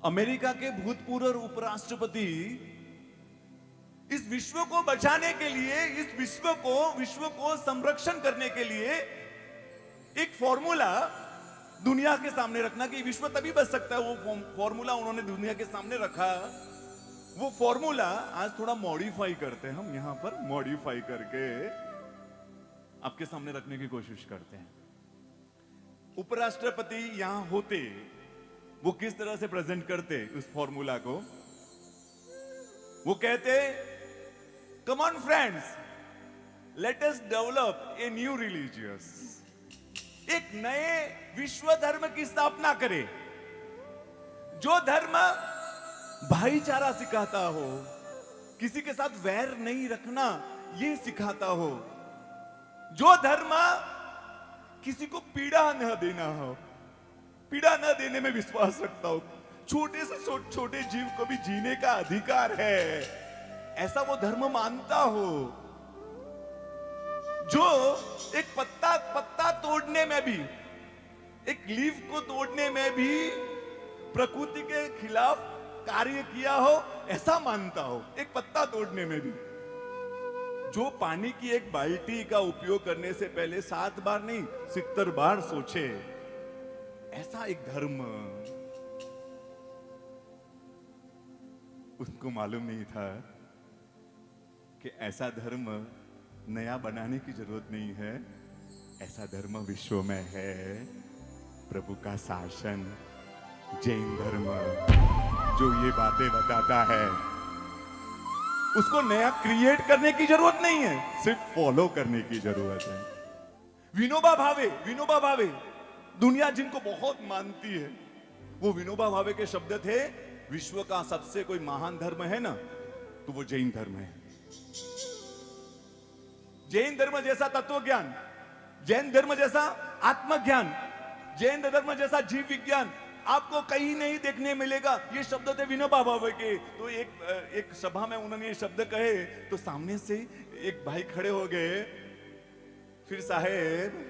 America के भूतपूर्व उपराष्ट्रपति इस विश्व को बचाने के लिए, इस विश्व को संरक्षण करने के लिए एक फॉर्मूला दुनिया के सामने रखना कि विश्व तभी बच सकता है, वो फॉर्मूला उन्होंने दुनिया के सामने रखा। वो फॉर्मूला आज थोड़ा मॉडिफाई करते हैं, हम यहां पर मॉडिफाई करके आपके सामने रखने की कोशिश करते हैं। उपराष्ट्रपति यहां होते वो किस तरह से प्रेजेंट करते उस फॉर्मूला को? वो कहते, come on friends, let us develop a new religious, एक नए विश्व धर्म की स्थापना करे, जो धर्म भाईचारा सिखाता हो, किसी के साथ वैर नहीं रखना ये सिखाता हो, जो धर्म किसी को पीड़ा न देना हो, पीड़ा न देने में विश्वास रखता हो, छोटे से छोटे जीव को भी जीने का अधिकार है, ऐसा वो धर्म मानता हो, जो एक पत्ता तोड़ने में भी, एक लीफ को तोड़ने में भी प्रकृति के खिलाफ कार्य किया हो, ऐसा मानता हो, एक पत्ता तोड़ने में भी, जो पानी की एक बाल्टी का उपयोग करने से पहले 7 बार नहीं 70 बार सोचे, ऐसा एक धर्म उसको मालूम नहीं था कि ऐसा धर्म नया बनाने की जरूरत नहीं है, ऐसा धर्म विश्व में है, प्रभु का शासन, जैन धर्म जो ये बातें बताता है, उसको नया क्रिएट करने की जरूरत नहीं है, सिर्फ फॉलो करने की जरूरत है। विनोबा भावे दुनिया जिनको बहुत मानती है, वो विनोबा भावे के शब्द थे, विश्व का सबसे कोई महान धर्म है ना तो वो जैन धर्म है। जैन धर्म जैसा तत्व ज्ञान, जैन धर्म जैसा आत्मज्ञान, जैन धर्म जैसा जीव विज्ञान आपको कहीं नहीं देखने मिलेगा। ये शब्द थे विनोबा भावे के। तो एक सभा में उन्होंने ये शब्द कहे तो सामने से एक भाई खड़े हो गए, फिर साहेब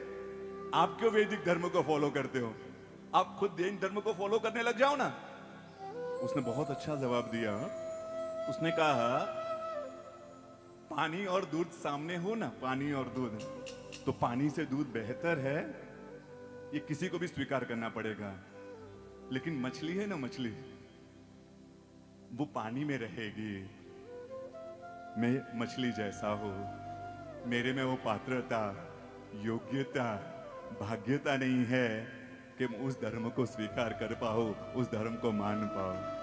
आप क्यों वैदिक धर्म को फॉलो करते हो, आप खुद जैन धर्म को फॉलो करने लग जाओ ना। उसने बहुत अच्छा जवाब दिया, उसने कहा पानी और दूध सामने हो ना, पानी और दूध, तो पानी से दूध बेहतर है, ये किसी को भी स्वीकार करना पड़ेगा। लेकिन मछली है ना, मछली वो पानी में रहेगी, मैं मछली जैसा हूं, मेरे में वो पात्रता, योग्यता, भाग्यता नहीं है कि मैं उस धर्म को स्वीकार कर पाऊं, उस धर्म को मान पाऊं।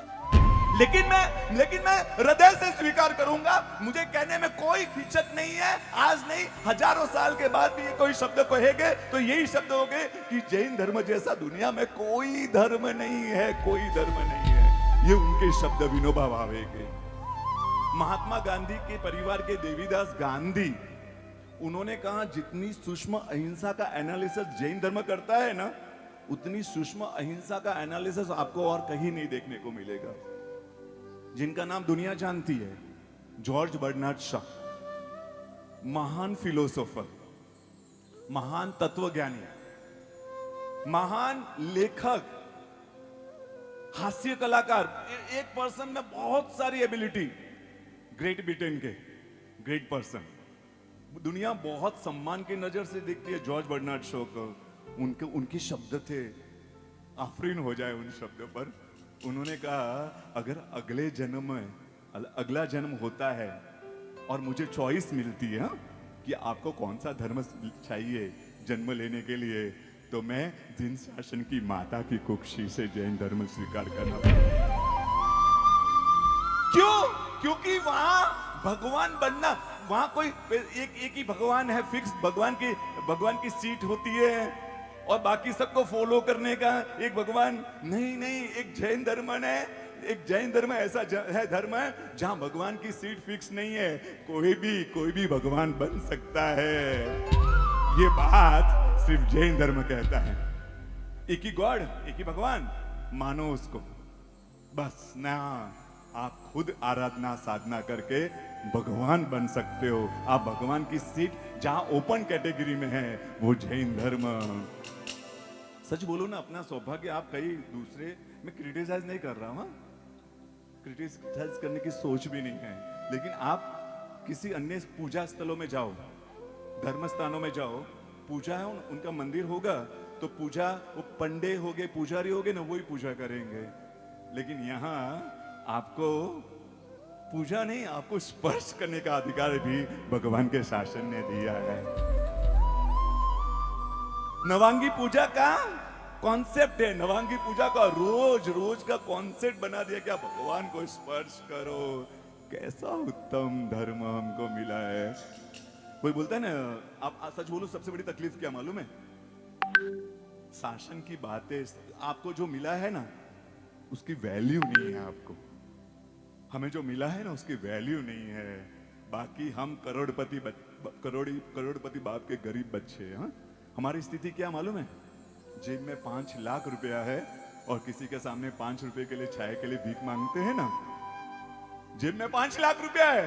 लेकिन मैं हृदय से स्वीकार करूंगा, मुझे कहने में कोई हिचक नहीं है। आज नहीं, हजारों साल के बाद भी ये कोई शब्द कहेंगे तो यही शब्द होंगे कि जैन धर्म जैसा दुनिया में कोई धर्म नहीं है, कोई धर्म नहीं है। ये उनके शब्द विनोबा भावे के। महात्मा गांधी के परिवार के देवीदास गांधी, उन्होंने कहा जितनी सूक्ष्म अहिंसा का एनालिसिस जैन धर्म करता है ना, उतनी सूक्ष्म अहिंसा का एनालिसिस आपको और कहीं नहीं देखने को मिलेगा। जिनका नाम दुनिया जानती है, जॉर्ज बर्नार्ड शॉ, महान फिलोसोफर, महान तत्वज्ञानी, महान लेखक, हास्य कलाकार, एक पर्सन में बहुत सारी एबिलिटी, ग्रेट ब्रिटेन के ग्रेट पर्सन, दुनिया बहुत सम्मान की नजर से देखती है जॉर्ज बर्नार्ड शॉ को। उनके शब्द थे, आफरीन हो जाए उन शब्दों पर। उन्होंने कहा अगर अगला जन्म होता है और मुझे चॉइस मिलती है कि आपको कौन सा धर्म चाहिए जन्म लेने के लिए, तो मैं जिन शासन की माता की कुक्षी से जैन धर्म स्वीकार करना। क्यों? क्योंकि वहां भगवान बनना, वहां कोई एक ही भगवान है, फिक्स भगवान की सीट होती है और बाकी सबको फॉलो करने का एक भगवान नहीं, एक जैन धर्म है। एक जैन धर्म ऐसा है धर्म है जहां भगवान की सीट फिक्स नहीं है, कोई भी भगवान बन सकता है। ये बात सिर्फ जैन धर्म कहता है। एक ही गॉड, एक ही भगवान, मानो उसको बस ना। आप खुद आराधना साधना करके भगवान बन सकते हो। आप भगवान की सीट जहां ओपन कैटेगरी में है वो जैन धर्म। सच बोलो ना, अपना सौभाग्य आप कई दूसरे, मैं क्रिटिसाइज नहीं कर रहा हूं, क्रिटिसाइज करने की सोच भी नहीं है, लेकिन आप किसी अन्य पूजा स्थलों में जाओ, धर्म स्थानों में जाओ, पूजा है, उनका मंदिर होगा तो पूजा, वो पंडे होगे, पुजारी होगे ना, वही पूजा करेंगे। लेकिन यहाँ आपको पूजा नहीं, आपको स्पर्श करने का अधिकार भी भगवान के शासन ने दिया है। नवांगी पूजा का कॉन्सेप्ट है, नवांगी पूजा का रोज रोज का कॉन्सेप्ट बना दिया कि आप भगवान को स्पर्श करो। कैसा उत्तम धर्म हमको मिला है। कोई बोलता है ना, आप सच बोलो, सबसे बड़ी तकलीफ क्या मालूम है? शासन की बातें, आपको जो मिला है ना उसकी वैल्यू नहीं है। आपको, हमें जो मिला है ना उसकी वैल्यू नहीं है। बाकी हम करोड़पति बाप के गरीब बच्चे हैं। हमारी स्थिति क्या मालूम है? जेब में 5 लाख रुपया है और किसी के सामने 5 रुपए के लिए, चाय के लिए भीख मांगते हैं ना। जेब में 5 लाख रुपया है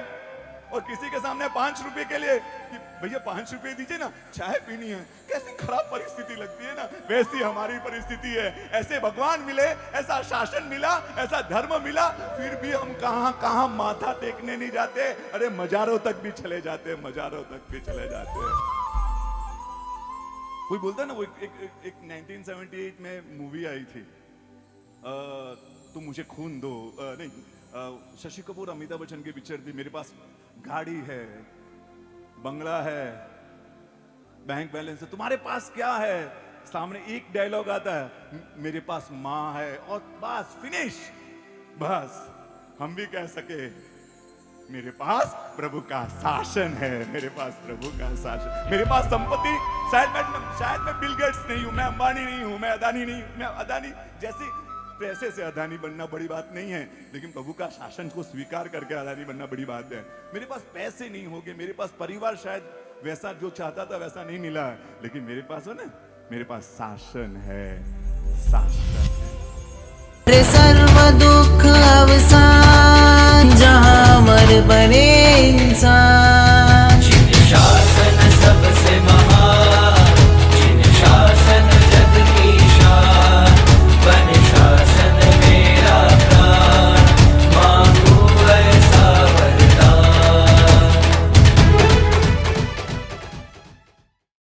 और किसी के सामने 5 रुपए के लिए कि भैया 5 रुपए दीजिए ना, चाय पीनी है। कैसी खराब परिस्थिति लगती है ना, वैसी हमारी परिस्थिति है। ऐसे भगवान मिले, ऐसा शासन मिला, ऐसा धर्म मिला, फिर भी हम कहां कहां माथा टेकने नहीं जाते। अरे मजारों तक भी चले जाते, मजारों तक भी चले जाते। कोई बोलता है ना, वो एक 1978 में मूवी आई थी, तुम मुझे खून दो, नहीं, शशि कपूर अमिताभ बच्चन की पिक्चर थी। मेरे पास गाड़ी है, बंगला है, बैंक बैलेंस है, तुम्हारे पास क्या है? सामने एक डायलॉग आता है, मेरे पास माँ है, और बस फिनिश। बस हम भी कह सके, मेरे पास प्रभु का शासन है, मेरे पास प्रभु का शासन, मेरे पास संपत्ति, शायद मैं बिल गेट्स नहीं हूं, मैं अंबानी नहीं हूं, मैं अदानी नहीं हूं, मैं अदानी जैसी पैसे से अदानी बनना बड़ी बात नहीं है, लेकिन प्रभु का शासन को स्वीकार करके अदानी बनना बड़ी बात है। मेरे पास पैसे नहीं होंगे, मेरे पास परिवार शायद वैसा जो चाहता था वैसा नहीं मिला, लेकिन मेरे पास हो ना, मेरे पास शासन है, शासन है। सर्व दुख अवसान, जहाँ मर बने इंसान।